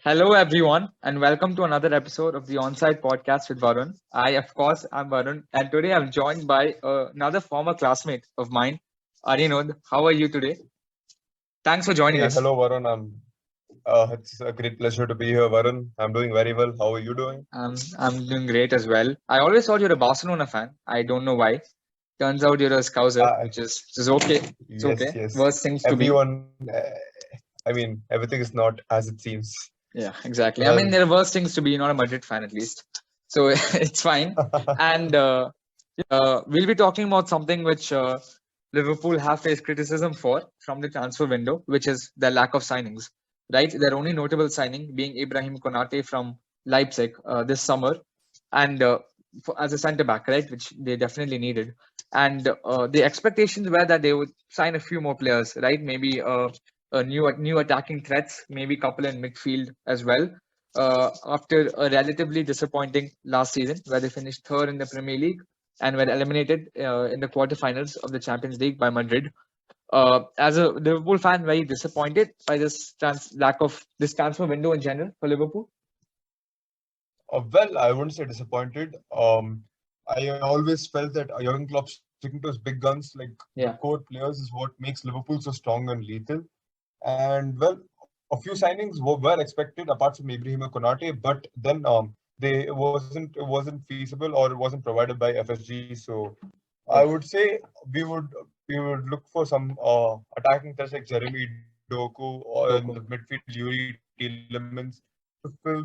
Hello, everyone, and welcome to another episode of the Onside Podcast with Varun. Of course, I'm Varun, and today I'm joined by another former classmate of mine, Anirudh. How are you today? Thanks for joining Hey, us. hello, Varun. It's a great pleasure to be here, Varun. I'm doing very well. How are you doing? I'm doing great as well. I always thought you're a Barcelona fan. I don't know why. Turns out you're a Scouser, Uh, which is okay. It's yes, okay. yes. Worst things to be. Everyone, everything is not as it seems. Yeah, exactly. I Well, mean, there are worse things to be. You're not a Madrid fan, at least, so it's fine. And we'll be talking about something which Liverpool have faced criticism for from the transfer window, which is the lack of signings. Right, their only notable signing being Ibrahim Konate from Leipzig this summer, and as a centre back, right, which they definitely needed. And the expectations were that they would sign a few more players, right? Maybe a new attacking threats, maybe couple in midfield as well. After a relatively disappointing last season, where they finished third in the Premier League and were eliminated in the quarterfinals of the Champions League by Madrid. As a Liverpool fan, very disappointed by this lack of this transfer window in general for Liverpool. I wouldn't say disappointed. I always felt that Jurgen Klopp sticking to his big guns, like the Yeah. core players, is what makes Liverpool so strong and lethal. And a few signings were expected apart from Ibrahim Konate, but then it wasn't feasible or it wasn't provided by FSG. So I Oh, would say we would we would look for some attacking threats like Jeremy Doku or in the Doku. midfield Yuri Tielemans to fill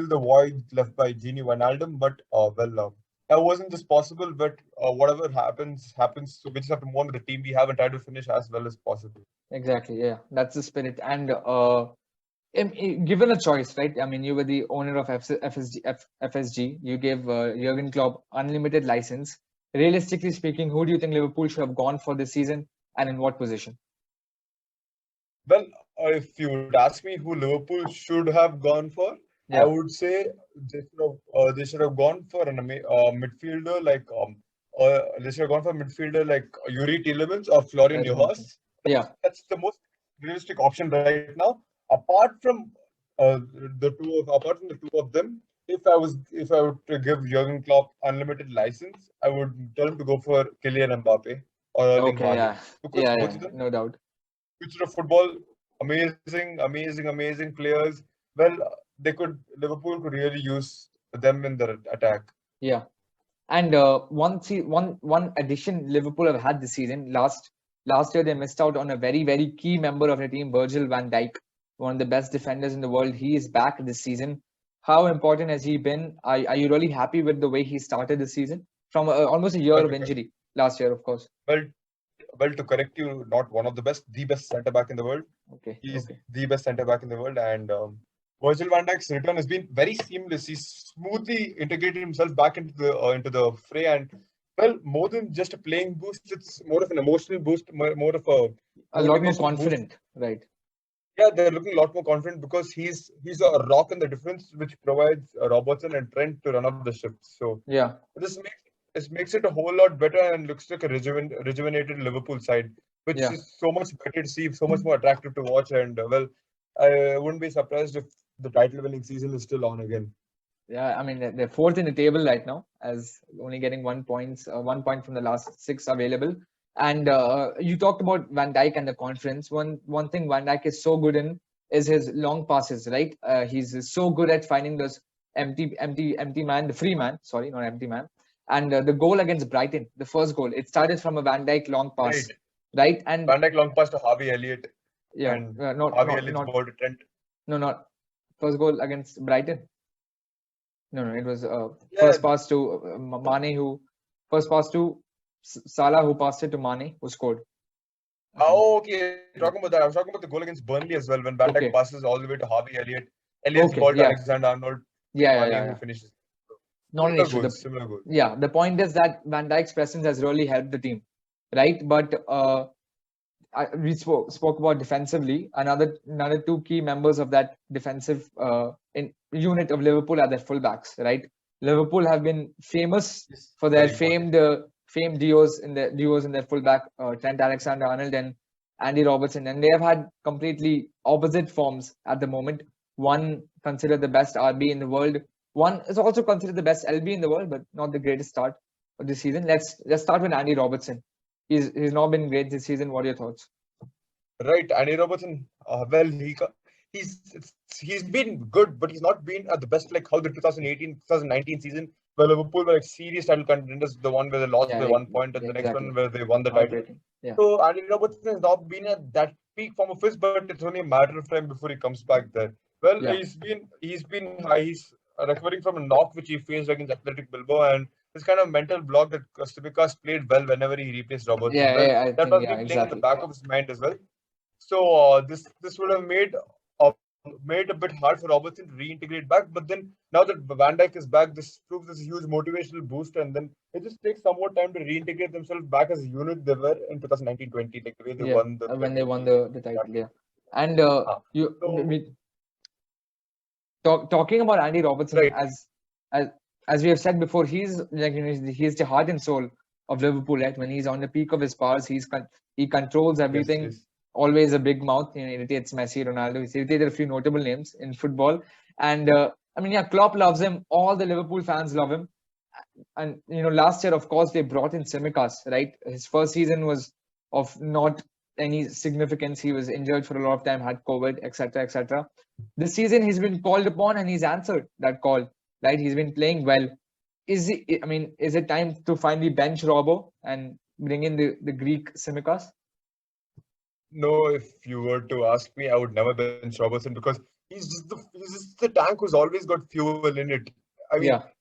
the void left by Gini Wijnaldum. But that wasn't just possible. But whatever happens. So we just have to move on with the team we have and try to finish as well as possible. Exactly, yeah, that's the spirit. And given a choice, right? I mean, you were the owner of FSG. You gave Jurgen Klopp unlimited license. Realistically speaking, who do you think Liverpool should have gone for this season, and in what position? Well, if you would ask me who Liverpool should have gone for, I Yeah. would say they should have gone for midfielder like they should have gone for midfielder like Yuri Tielemans or Florian Very confident. Neuhaus. Yeah. That's the most realistic option right now. Apart from apart from the two of them, if I were to give Jurgen Klopp unlimited license, I would tell him to go for Kylian Mbappe or Erling Okay. Haaland Yeah. because Yeah. both Yeah. of them No doubt. future of football, amazing players. Well, Liverpool could really use them in their attack. Yeah. And one addition Liverpool have had this season. Last year they missed out on a very key member of the team, Virgil Van Dyke, one of the best defenders in the world. He is back this season. How important has he been? Are you really happy with the way he started this season from almost a year Well, of injury last year, of course? well, to correct you, not one of the best centre back in the world. Okay, He's okay, the best centre back in the world, and Virgil van Dijk's return has been very seamless. He's smoothly integrated himself back into the fray, and more than just a playing boost, it's more of an emotional boost, more of a a lot more motivational boost. confident, right? Yeah, they're looking a lot more confident because he's a rock in the defense, which provides Robertson and Trent to run up the ship. So Yeah, this makes it a whole lot better and looks like a rejuvenated Liverpool side, which yeah. is so much better to see, so much more attractive to watch. And I wouldn't be surprised if the title-winning season is still on again. Yeah, I mean they're fourth in the table right now, as only getting 1 point from the last six available. And you talked about Van Dijk and the conference. One thing Van Dijk is so good in is his long passes, right? He's so good at finding those empty man, the free man. Sorry, not empty man. And the goal against Brighton, the first goal, it started from a Van Dijk long Right. pass, right? And Van Dijk long pass to Harvey Elliott, yeah, and not Harvey not Elliott's not ball to Trent. no not first goal against Brighton. No, it was Yeah. first pass to Salah, who passed it to Mane, who scored. Oh, okay. Talking about that, I was talking about the goal against Burnley as well when Van Dijk Okay, passes all the way to Harvey Elliott. Elliott's okay, ball to yeah, Alexander Arnold, yeah, Mane who yeah. finishes. Not an Similar issue. goals, similar goals. The point is that Van Dijk's presence has really helped the team, right? But we spoke about defensively. Another two key members of that defensive unit of Liverpool are their fullbacks, right? Liverpool have been famous Yes, for their very important. famed duos in their fullback, Trent Alexander-Arnold and Andy Robertson, and they have had completely opposite forms at the moment. One considered the best RB in the world. One is also considered the best LB in the world, but not the greatest start of this season. Let's start with Andy Robertson. He's not been great this season. What are your thoughts? Right, Andy Robertson. Well, he's been good, but he's not been at the best. Like how the 2018-2019 season, where Liverpool were like serious title contenders, the one where they lost by 1 point, and the next one where they won the title. Yeah. So Andy Robertson has not been at that peak form of his, but it's only a matter of time before he comes back there. Well, Yeah. he's recovering from a knock which he faced against Athletic Bilbao, and this kind of mental block that Tsimikas played well whenever he replaced Robertson. Yeah, that was playing in the back of his mind as well. So this would have made a bit hard for Robertson to reintegrate back. But then now that Van Dyke is back, this proves this huge motivational boost, and then it just takes some more time to reintegrate themselves back as a unit they were in 2019-20, like the way they won when they won the title. Yeah, and talking about Andy Robertson, right. as we have said before, he's like he's the heart and soul of Liverpool. Right, when he's on the peak of his powers, he controls everything. Yes. Always a big mouth, irritates Messi, Ronaldo. He's irritated a few notable names in football. And Klopp loves him. All the Liverpool fans love him. And, last year, of course, they brought in Tsimikas, right? His first season was of not any significance. He was injured for a lot of time, had COVID, etc., etc. This season, he's been called upon and he's answered that call, right? He's been playing well. Is it time to finally bench Robbo and bring in the Greek Tsimikas? No, if you were to ask me, I would never bench Robertson because he's just the tank who's always got fuel in it.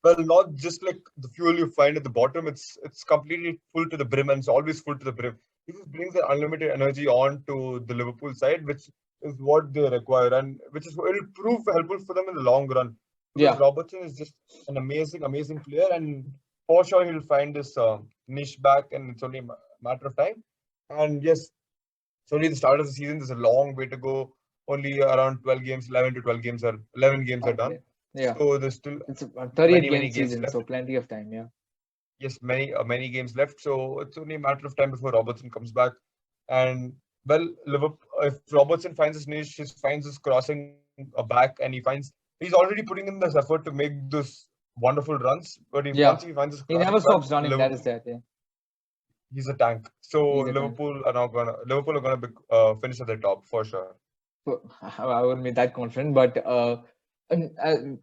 Well, not just like the fuel you find at the bottom. It's completely full to the brim and it's always full to the brim. He just brings the unlimited energy on to the Liverpool side, which is what they require and which is it'll prove helpful for them in the long run. Because Robertson is just an amazing player, and for sure he'll find this niche back, and it's only a matter of time. And yes. It's only the start of the season. There's a long way to go. Only around 12 games, 11 to 12 games 11 games are done. Yeah. So there's still it's a 38 game season, left. So plenty of time. Yeah. Yes, many games left. So it's only a matter of time before Robertson comes back. And well, Liverpool, if Robertson finds his niche, he finds his crossing back, and he's already putting in this effort to make those wonderful runs. But once he finds his crossing, he never stops running. That is that. Yeah. He's a tank. So Liverpool are gonna finish at the top for sure. I wouldn't be that confident, but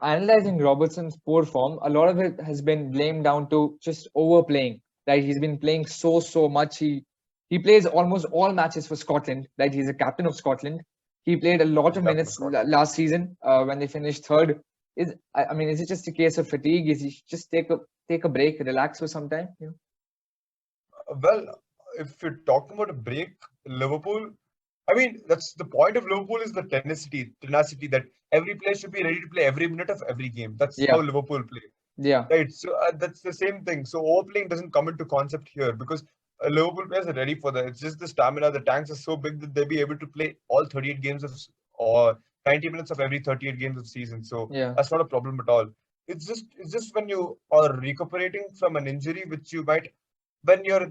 analyzing Robertson's poor form, a lot of it has been blamed down to just overplaying. Right, he's been playing so much. He plays almost all matches for Scotland. Right, he's a captain of Scotland. He played a lot of minutes last season when they finished third. Is it just a case of fatigue? Is he just take a break, relax for some time? Well, if you're talking about a break, Liverpool, that's the point of Liverpool is the tenacity that every player should be ready to play every minute of every game. That's how Liverpool play. Yeah. Right. So that's the same thing. So overplaying doesn't come into concept here because Liverpool players are ready for that. It's just the stamina. The tanks are so big that they'll be able to play all 38 games or 90 minutes of every 38 games of season. So that's not a problem at all. It's just when you are recuperating from an injury, which you might. When you're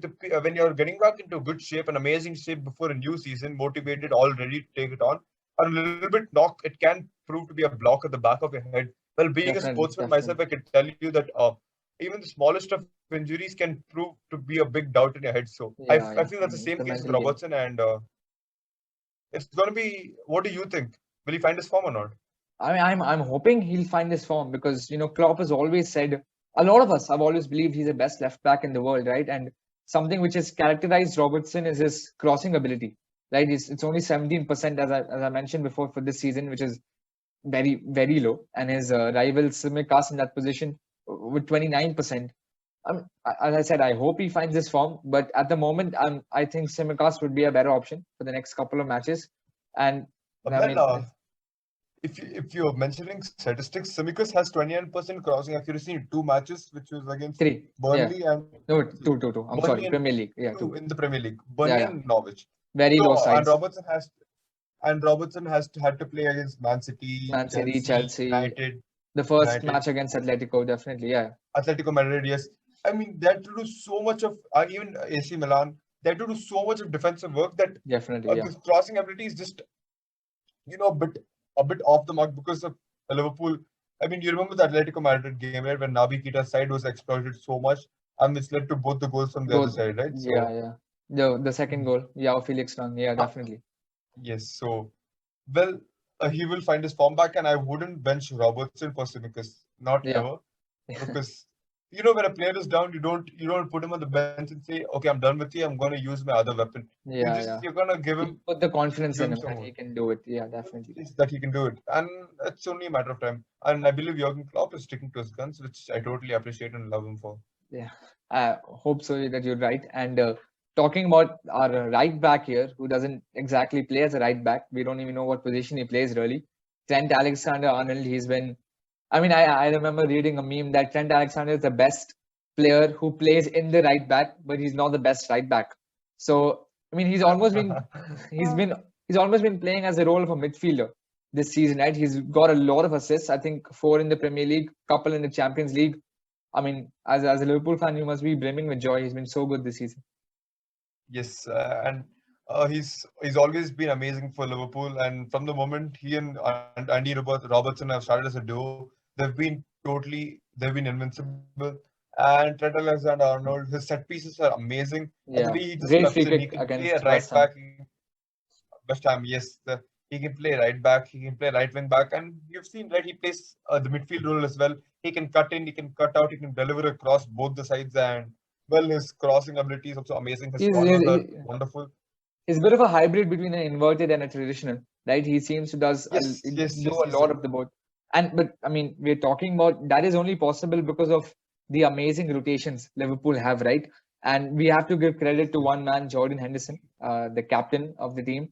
getting back into good shape and amazing shape before a new season, motivated, all ready to take it on, a little bit knock, it can prove to be a block at the back of your head. Well, being a sportsman myself, I can tell you that even the smallest of injuries can prove to be a big doubt in your head. So I feel that's the same case with Robertson, and it's going to be. What do you think? Will he find his form or not? I'm hoping he'll find his form because Klopp has always said. A lot of us have always believed he's the best left back in the world, right? And something which has characterized Robertson is his crossing ability, right? It's only 17%, as I mentioned before, for this season, which is very, very low. And his rival Tsimikas in that position with 29%. As I said, I hope he finds his form, but at the moment, I think Tsimikas would be a better option for the next couple of matches. And if you're mentioning statistics, Tsimikas has 29% crossing accuracy in 2 matches, which was against Burnley and two. I'm sorry, Premier League. Two in the Premier League, Burnley and Norwich. Very low sides. And Robertson had to play against Man City, Chelsea, United. The first match against Atletico, definitely, Atletico Madrid, yes. They had to do so much of even AC Milan. They had to do so much of defensive work that definitely, this crossing ability is just bit a bit off the mark because of Liverpool. I mean, you remember the Atletico Madrid game, right, when Naby Keita's side was exploited so much, and it's led to both the goals from the other Goal. side, right? Yeah, So, yeah. The second goal. Yeah, Felix Run. Yeah, definitely. yes. So, well, he will find his form back, and I wouldn't bench Robertson for Simicus, not Yeah. ever, because when a player is down, you don't put him on the bench and say, okay, I'm done with you. I'm going to use my other weapon. Yeah, yeah. You're gonna You put the confidence give in him him some that more. he can do it. Yeah, definitely. Is that he can do it, and it's only a matter of time. And I believe Jurgen Klopp is sticking to his guns, which I totally appreciate and love him for. Yeah. I hope so that you're right. And talking about our right back here, who doesn't exactly play as a right back, we don't even know what position he plays really. Trent Alexander-Arnold, he's been. I mean, I remember reading a meme that Trent Alexander is the best player who plays in the right back, but he's not the best right back. So I mean, he's been he's almost been playing as a role of a midfielder this season, right? He's got a lot of assists. I think 4 in the Premier League, couple in the Champions League. I mean, as a Liverpool fan, you must be brimming with joy. He's been so good this season. Yes, and he's always been amazing for Liverpool. And from the moment he and Andy Robertson have started as a duo, they've been invincible. And Trent Alexander-Arnold, his set pieces are amazing, and the way Yeah, he just great clubs free in, he kick can play a against right West Ham. back. West Ham, yes, he can play right back, he can play right wing back, and you've seen right. He plays the midfield role as well. He can cut in, he can cut out, he can deliver across both the sides, and well, his crossing ability is also amazing. His He's, corners are he- wonderful. he's a bit of a hybrid between an inverted and a traditional, right? He seems to Yes, yes, do yes. a lot of the both. But I mean, we're talking about that is only possible because of the amazing rotations Liverpool have, right? And we have to give credit to one man, Jordan Henderson, the captain of the team.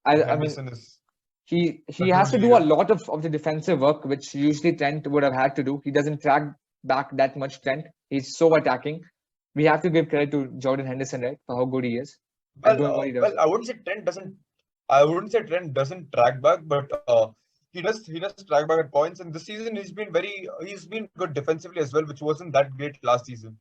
I mean, Henderson is he a true has to do a leader. lot of the defensive work, which usually Trent would have had to do. He doesn't track back that much. Trent, he's so attacking. We have to give credit to Jordan Henderson, right, for how good he is at doing what he does. Well, I wouldn't say Trent doesn't. I wouldn't say Trent doesn't track back, but he does track back at points. And this season he's been good defensively as well, which wasn't that great last season.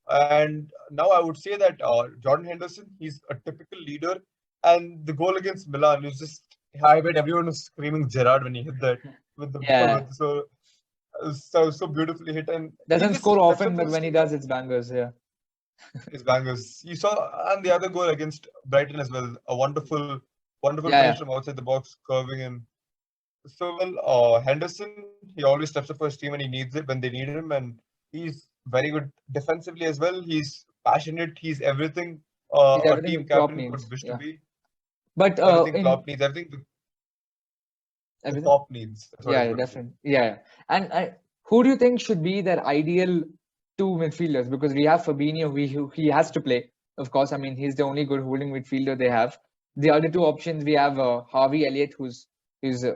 And now I would say that Jordan Henderson, he's a typical leader. And the goal against Milan is just, I bet everyone was screaming Gerrard when he hit that with the Yeah, so beautifully hit. And he doesn't just score steps often, up for but his when he team. does, it's bangers. Yeah, His bangers. You saw, and the other goal against Brighton as well. A wonderful yeah, finish yeah. from outside the box, curving in. So well, Henderson, he always steps up for his team when he needs it, when they need him, and he's very good defensively as well. He's passionate. He's everything He's a everything team Klopp captain needs. could wish to Yeah, be. but Everything in Klopp needs. Everything the everything. top needs. That's what I Yeah, was yeah, going to say. definitely. Yeah, yeah. And who do you think should be their ideal two midfielders? Because we have Fabinho, who he has to play. Of course, I mean he's the only good holding midfielder they have. The other two options we have Harvey Elliott, who's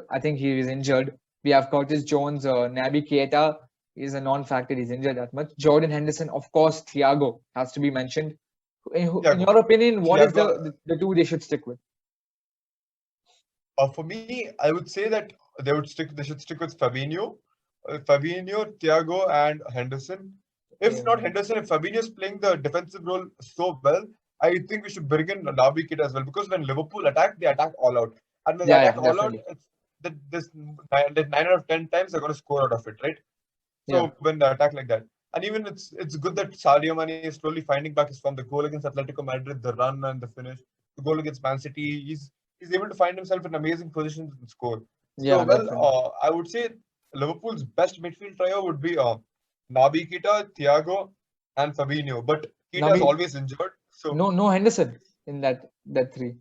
I think he is injured. We have Curtis Jones, Naby Keita is a non-factor. He's injured that much. Jordan Henderson, of course. Thiago has to be mentioned. In Thiago, your opinion, what is Thiago. the two they should stick with? For me, I would say that They should stick with Fabinho, Thiago, and Henderson. If not Yeah, Henderson, if Fabinho is playing the defensive role so well, I think we should bring in Naby Keita as well, because when Liverpool attack, they attack all out, and when they yeah, attack yeah, all out, definitely. it's this 9 out of 10 times they're going to score out of it, right? Yeah, So when they attack like that, and even it's good that Sadio Mane is slowly finding back his form. The goal against Atletico Madrid, the run and the finish, the goal against Man City, he's able to find himself in amazing positions and score. So yeah, well, definitely. I would say Liverpool's best midfield trio would be Naby Keita, Thiago, and Fabinho. But Keita is Nabi, always injured, so no Henderson in that three.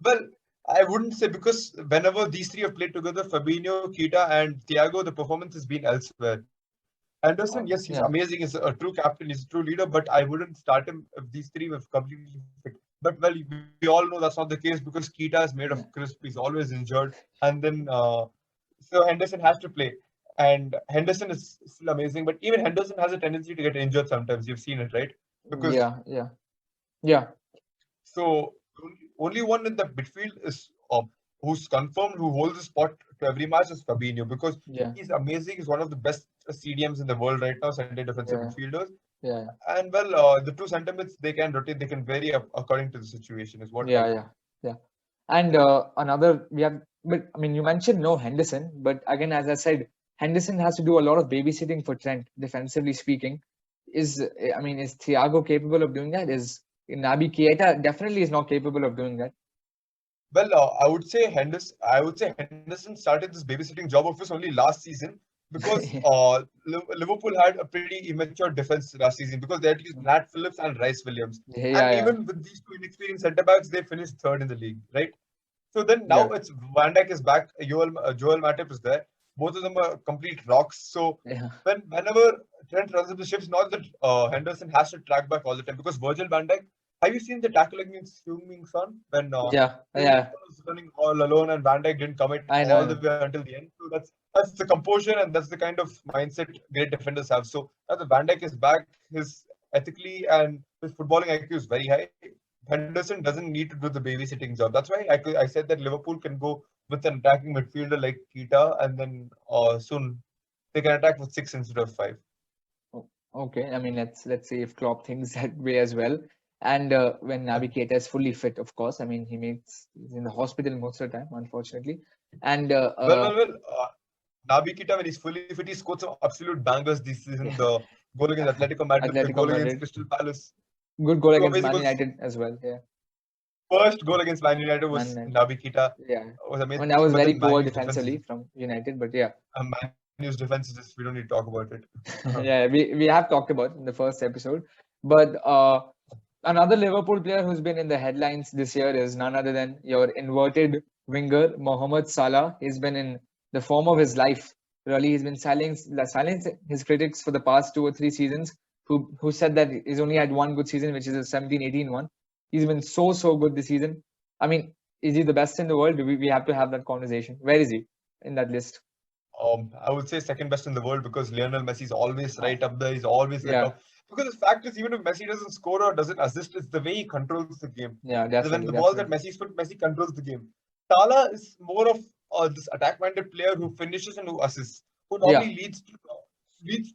well, I wouldn't say, because whenever these three have played together, Fabinho, Keita, and Thiago, the performance has been elsewhere. Henderson, yes, he's Yeah, amazing. He's a true captain. He's a true leader. But I wouldn't start him if these three were completely fit. But well, we all know that's not the case, because Keita is made of yeah, crisp. He's always injured, and then so Henderson has to play. And Henderson is still amazing, but even Henderson has a tendency to get injured sometimes. You've seen it, right? Because yeah, yeah, yeah, so only one in the midfield is who's confirmed, who holds a spot to every match, is Fabinho, because yeah, he's amazing. He's one of the best CDMs in the world right now, center defensive yeah, midfielders. yeah, And well, the two center mids, they can rotate, they can vary according to the situation, is what I yeah, think. yeah, yeah. And but I mean, you mentioned no Henderson, but again, as I said, Henderson has to do a lot of babysitting for Trent, defensively speaking. Is Thiago capable of doing that? Is Naby Keita definitely is not capable of doing that? Well, I would say Henderson started this babysitting job of his only last season because Liverpool had a pretty immature defense last season because they had to use Nat Phillips and Rice Williams, Yeah, and yeah, even with these two inexperienced centre backs, they finished third in the league, right? So then now yeah, it's Van Dijk is back, Joel Matip is there. Both of them are complete rocks. So yeah, whenever Trent runs up the ships, not that Henderson has to track back all the time because Virgil Van Dyke. Have you seen the tackle against Heung-min Son when yeah, Heung-min yeah. Son was running all alone and Van Dijk didn't commit I know, all I the know. way until the end? So that's the composure and that's the kind of mindset great defenders have. So now the Van Dijk is back, his ethically and his footballing IQ is very high. Henderson doesn't need to do the babysitting job. That's why I said that Liverpool can go with an attacking midfielder like Keita, and then soon they can attack with six instead of five. Okay, I mean, let's see if Klopp thinks that way as well. And when Naby Keita is fully fit, of course. I mean, he's in the hospital most of the time, unfortunately. And Well. Naby Keita, when he's fully fit, he scored some absolute bangers this season. yeah, The goal against Atletico Madrid, the Atletico goal against Madrid, Crystal Palace, good goal two against amazing Man goals. United as well. Yeah, First goal against Man United Man was United. Naby Keita. Yeah, Was I mean, amazing, that was but very then Man poor U's defense is defensively from United, but yeah, Man U's defense is just we don't need to talk about it. yeah, we have talked about in the first episode. But another Liverpool player who's been in the headlines this year is none other than your inverted winger, Mohamed Salah. He's been in the form of his life. Really, he's been silencing his critics for the past 2 or 3 seasons who said that he's only had one good season, which is a 17-18 one. He's been so good this season. I mean, is he the best in the world? We have to have that conversation. Where is he in that list? I would say second best in the world because Lionel Messi is always Uh, right up there. He's always the yeah, top. Because the fact is, even if Messi doesn't score or doesn't assist, it's the way he controls the game. yeah, When definitely, the balls at definitely. Messi's foot, Messi controls the game. Salah is more of this attack-minded player who finishes and who assists, who Yeah, normally leads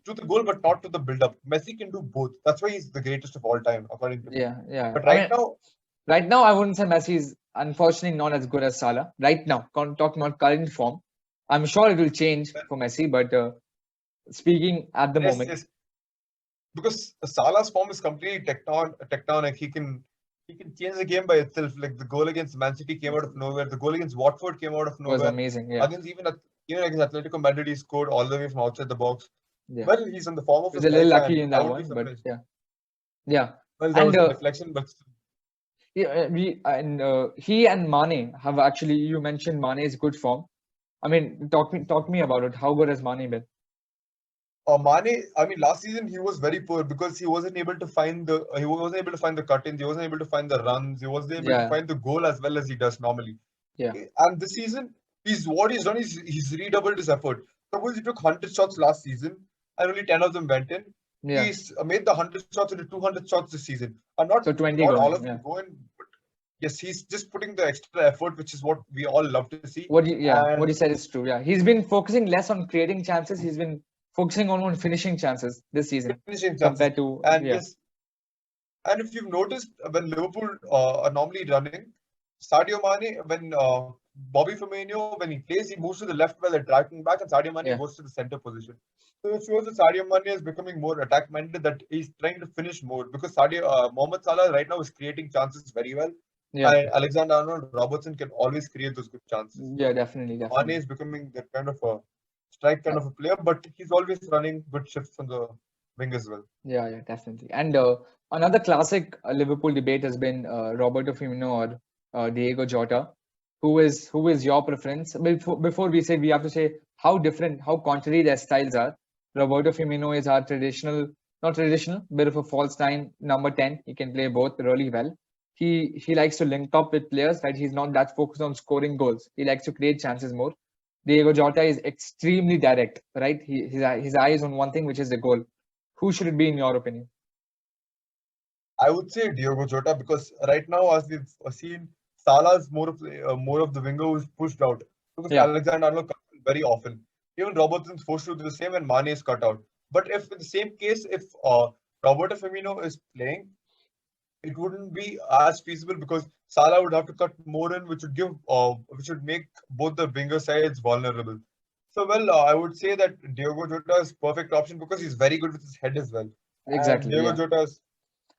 to the goal but not to the build-up. Messi can do both. That's why he's the greatest of all time, according to me. yeah, yeah. But I right mean, now, right now, I wouldn't say Messi is unfortunately not as good as Salah. Right now, talking about current form, I'm sure it will change for Messi, but speaking at the yes, moment, yes, because Salah's form is completely tectonic. He can change the game by itself. Like the goal against Man City came out of nowhere. The goal against Watford came out of was nowhere. amazing. Yeah, Against even against Atletico Madrid, he scored all the way from outside the box. yeah. Well, he's in the form of He's his a little life, lucky and in I that would be one, but surprised. yeah, yeah. Well, that And was a deflection, but he and Mane have actually. You mentioned Mane's good form. I mean, talk me about it. How good has Mane been? Mane. I mean, last season he was very poor because he wasn't able to find the cut-ins. He wasn't able to find the runs. He wasn't able to Yeah, find the goal as well as he does normally. yeah, And this season, what he's done is he's redoubled his effort. Suppose he took 100 shots last season and only 10 of them went in. yeah. He's made the 100 shots into 200 shots this season. And not So 20 not going all in. of Yeah. them go in, but yes, he's just putting the extra effort, which is what we all love to see. What And you said is true. Yeah, he's been focusing less on creating chances. He's been focusing on finishing chances this season finishing chances. compared to And yeah, yes, and if you've noticed, when Liverpool are normally running, Sadio Mane, when Bobby Firmino, when he plays, he moves to the left while they're tracking back, and Sadio Mane yeah, goes to the center position. So it shows that Sadio Mane is becoming more attack-minded, that he's trying to finish more because Mohamed Salah right now is creating chances very well. yeah, And Alexander Arnold, Robertson can always create those good chances. yeah. So Definitely, Mane definitely. is becoming that kind of a strike kind Uh, of a player, but he's always running good shifts on the wing as well. yeah, yeah, definitely. And another classic Liverpool debate has been Roberto Firmino or Diego Jota. Who is your preference? Before we say, we have to say how different, how contrary their styles are. Roberto Firmino is our not traditional, bit of a false nine, number 10. He can play both really well. He likes to link up with players, right? He's not that focused on scoring goals. He likes to create chances more. Diego Jota is extremely direct, right? His eye is on one thing, which is the goal. Who should it be in your opinion? I would say Diogo Jota because right now, as we've seen, Salah is more of the winger who's pushed out because Yeah, Alexander Arnold comes in very often. Even Robertson's forced to do the same, and Mane is cut out. But if in the same case, if Roberto Firmino is playing, it wouldn't be as feasible because Salah would have to cut more in, which would make both the winger sides vulnerable. So, well, I would say that Diogo Jota is perfect option because he's very good with his head as well. And Exactly. Diogo Yeah. Jota is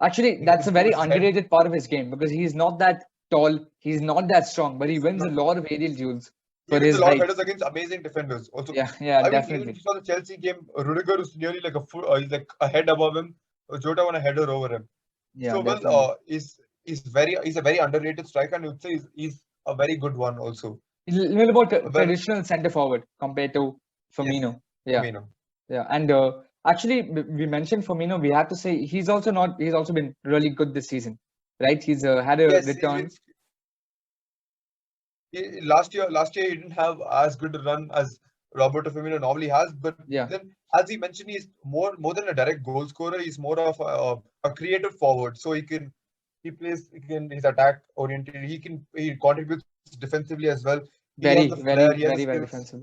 Actually, he's that's a good very with his head. underrated part of his game because he's not that tall, he's not that strong, but he wins a Not, lot of aerial duels he for wins a his lot of height. headers against amazing defenders. Also, Yeah, yeah, I mean, even if definitely. you saw the Chelsea game, Rudiger is nearly like a foot, he's like a head above him. Jota won a header over him. Yeah, So well, definitely. he's a very underrated striker, and I would say he's a very good one also. He's a little more Well, traditional centre forward compared to yes, Firmino. Yeah, Firmino. yeah. And actually, we mentioned Firmino. We have to say he's also not. He's also been really good this season, right? He's had a Yes, he's been return. last year he didn't have as good a run as Roberto Firmino normally has, but Yeah, then as he mentioned, he's more than a direct goal scorer. He's more of a creative forward, so he's attack oriented. He contributes defensively as well. He has very, the flair. very, He has the very, very skills. defensive.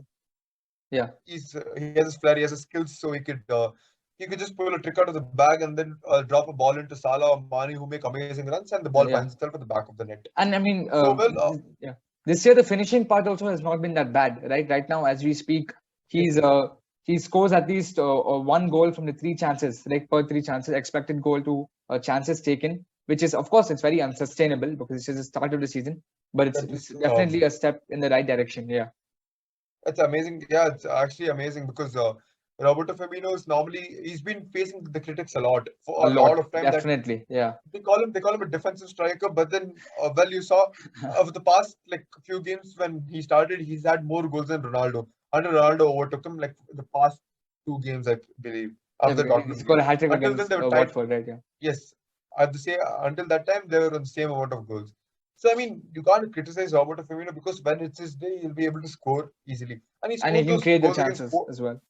Yeah, He has his flair. He has the skills, so he could just pull a trick out of the bag and then drop a ball into Salah or Mane, who make amazing runs, and the ball yeah. finds itself at the back of the net. And I mean, So well, yeah, this year the finishing part also has not been that bad, right? Right now, as we speak, yes, he scores at least one goal from the three chances, like per three chances, expected goal to chances taken, which is of course it's very unsustainable because it's just the start of the season, but that it's is definitely a step in the right direction. Yeah, it's amazing. Yeah, it's actually amazing because Roberto Firmino is normally he's been facing the critics a lot a for a lot lot, of time that definitely. Yeah, they call him a defensive striker, but then well you saw over the past like few games when he started, he's had more goals than Ronaldo. Under Ronaldo overtook him like the past two games, I believe, yeah. after the He Tottenham scored game. a hat trick Until then, against they were tied. Watford, right? Yeah. Yes, at the same until that time they were on the same amount of goals. So I mean, you can't criticize Roberto Firmino because when it's his day, he'll be able to score easily, and he And he scored can those create the goals against. chances as well.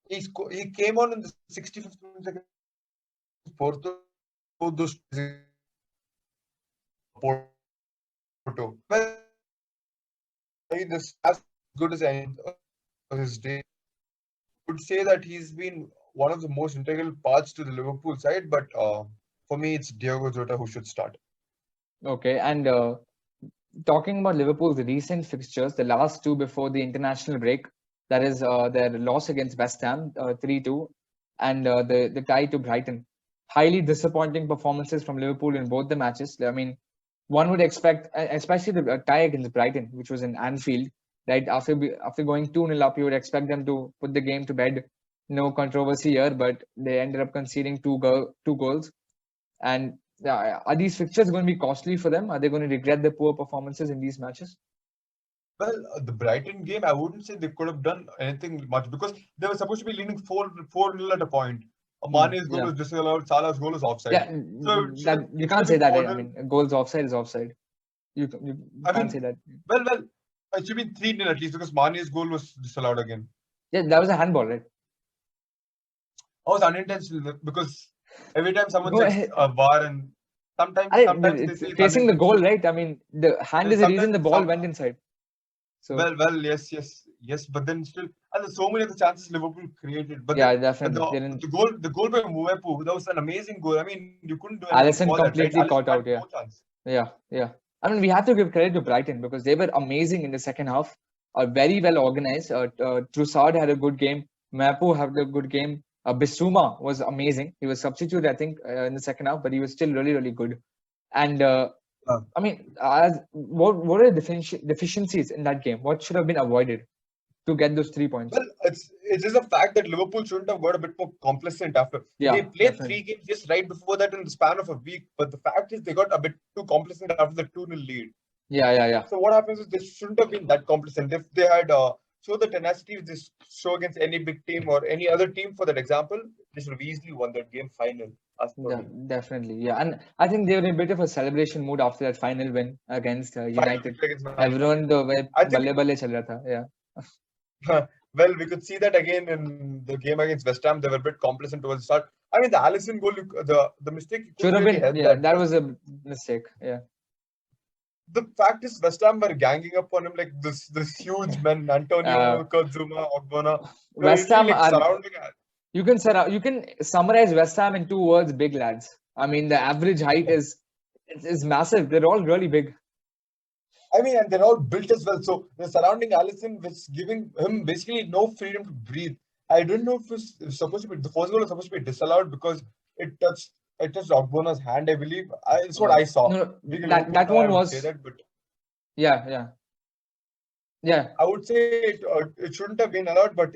He came on in the 65th minute against Porto. Those Porto. Well, this as good as any of his day. Would say that he's been one of the most integral parts to the Liverpool side, but for me, it's Diogo Jota who should start. Okay, and talking about Liverpool's recent fixtures, the last two before the international break, that is their loss against West Ham, 3-2, and the tie to Brighton. Highly disappointing performances from Liverpool in both the matches. I mean, one would expect, especially the tie against Brighton, which was in Anfield, right? After going 2-0 up, you would expect them to put the game to bed. No controversy here, but they ended up conceding two goals. And are these fixtures going to be costly for them? Are they going to regret the poor performances in these matches? Well, the Brighton game, I wouldn't say they could have done anything much because they were supposed to be leading 4-0 at a point. Mane's goal Yeah, was disallowed, Salah's goal was offside. yeah. So That you it should can't have say been that, 4 right? I 0. mean, goals offside is offside. You I can't say mean, that. well, it should be 3-0 at least because Mane's goal was disallowed again. Yeah, that was a handball, right? I was unintentional because every time someone No, checks a VAR and sometimes they it's say it's facing the goal, unintentional. right? I mean, the hand is the reason the Sometimes ball some went inside. So yes, but then still, and there's so many of the chances Liverpool created. But yeah, then definitely. They didn't. the goal by Muepu, that was an amazing goal. I mean, you couldn't do anything Allison for that, right? completely Allison caught had out. Yeah, no chance. yeah, yeah. I mean, we have to give credit to Brighton because they were amazing in the second half. Very well organized. Trossard had a good game. Mapu had a good game. Bissouma was amazing. He was substituted, I think, in the second half, but he was still really, really good. And I mean, what are the deficiencies in that game? What should have been avoided to get those 3 points? Well, it's just a fact that Liverpool shouldn't have got a bit more complacent after they Yeah, played definitely. 3 games just right before that in the span of a week. But the fact is they got a bit too complacent after the 2-0 lead. Yeah, yeah, yeah. So what happens is they shouldn't have been that complacent. If they had show the tenacity they show against any big team or any other team for that example, they should have easily won that game final, as per Yeah, me. definitely. Yeah, and I think they were in a bit of a celebration mood after that final win against Final United. victory against Man United. Everyone the way I think balle balle chal raha tha. Yeah. well, we could see that again in the game against West Ham. They were a bit complacent towards the start. I mean, the Allison goal, the mistake, you Should couldn't have really been. help Yeah, that that because was a mistake. Yeah. the fact is West Ham were ganging up on him like this huge men, Uh, Antonio, Kurtzuma, Ogbonna. They were West literally Ham like are. surrounding. You can summarize West Ham in two words: big lads. I mean, the average height is It's massive. They're all really big. I mean, and they're all built as well. So the surrounding Alisson, which is giving him basically no freedom to breathe. I don't know if it's supposed to be the first goal was supposed to be disallowed because it touched Ogbona's hand, I believe. It's what I saw. No, Being a that Liverpool fan, one I would was say that, but yeah. I would say it shouldn't have been allowed. But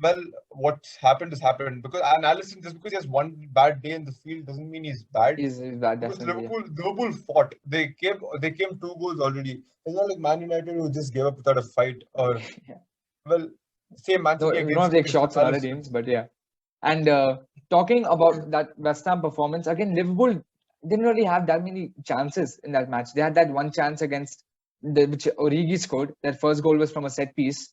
well, what's happened has happened because and Alisson, just because he has one bad day in the field doesn't mean he's bad. He's bad, Because definitely. Liverpool fought. They came 2 goals already. It's not like Man United who just gave up without a fight or Yeah. well, same Man So City we don't against take Crystal shots on other Palace. teams, but yeah. And talking about that West Ham performance again, Liverpool didn't really have that many chances in that match. They had that one chance against which Origi scored. That first goal was from a set piece.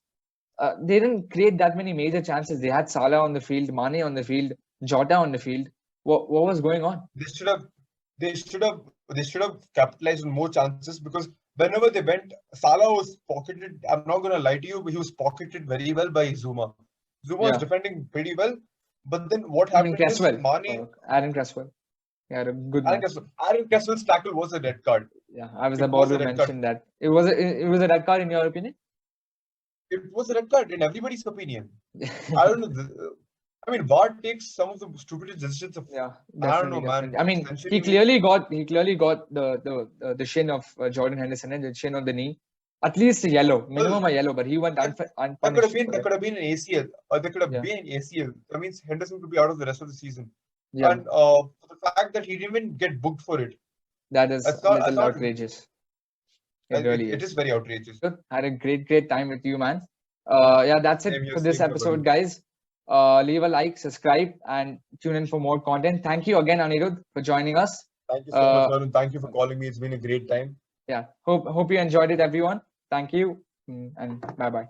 They didn't create that many major chances. They had Salah on the field, Mane on the field, Jota on the field. What was going on? They should have capitalized on more chances because whenever they went, Salah was pocketed. I'm not gonna lie to you, but he was pocketed very well by Zuma. Zuma was Yeah. defending pretty well, but then what Even happened is Cresswell, Mane. Aaron Cresswell. He had a good match. Aaron Cresswell's tackle was a red card. Yeah, I was It about was a to red mention card. that. It was a red card in your opinion? It was a red card in everybody's opinion. I don't know. I mean, VAR takes some of the stupidest decisions of. Yeah, I don't know, definitely. man. I mean, he clearly got the shin of Jordan Henderson and the shin on the knee. At least a yellow, minimum a yellow, but he went unpunished. That could have been an ACL, or there could have been an ACL. That means Henderson could be out of the rest of the season. Yeah. And for the fact that he didn't even get booked for it, that is a little outrageous. It really is very outrageous. Good. Had a great time with you, man. Yeah, that's it for this episode, guys. Leave a like, subscribe, and tune in for more content. Thank you again, Anirudh, for joining us. Thank you so much, Varun. Thank you for calling me. It's been a great time. Yeah. Hope you enjoyed it, everyone. Thank you, and bye-bye.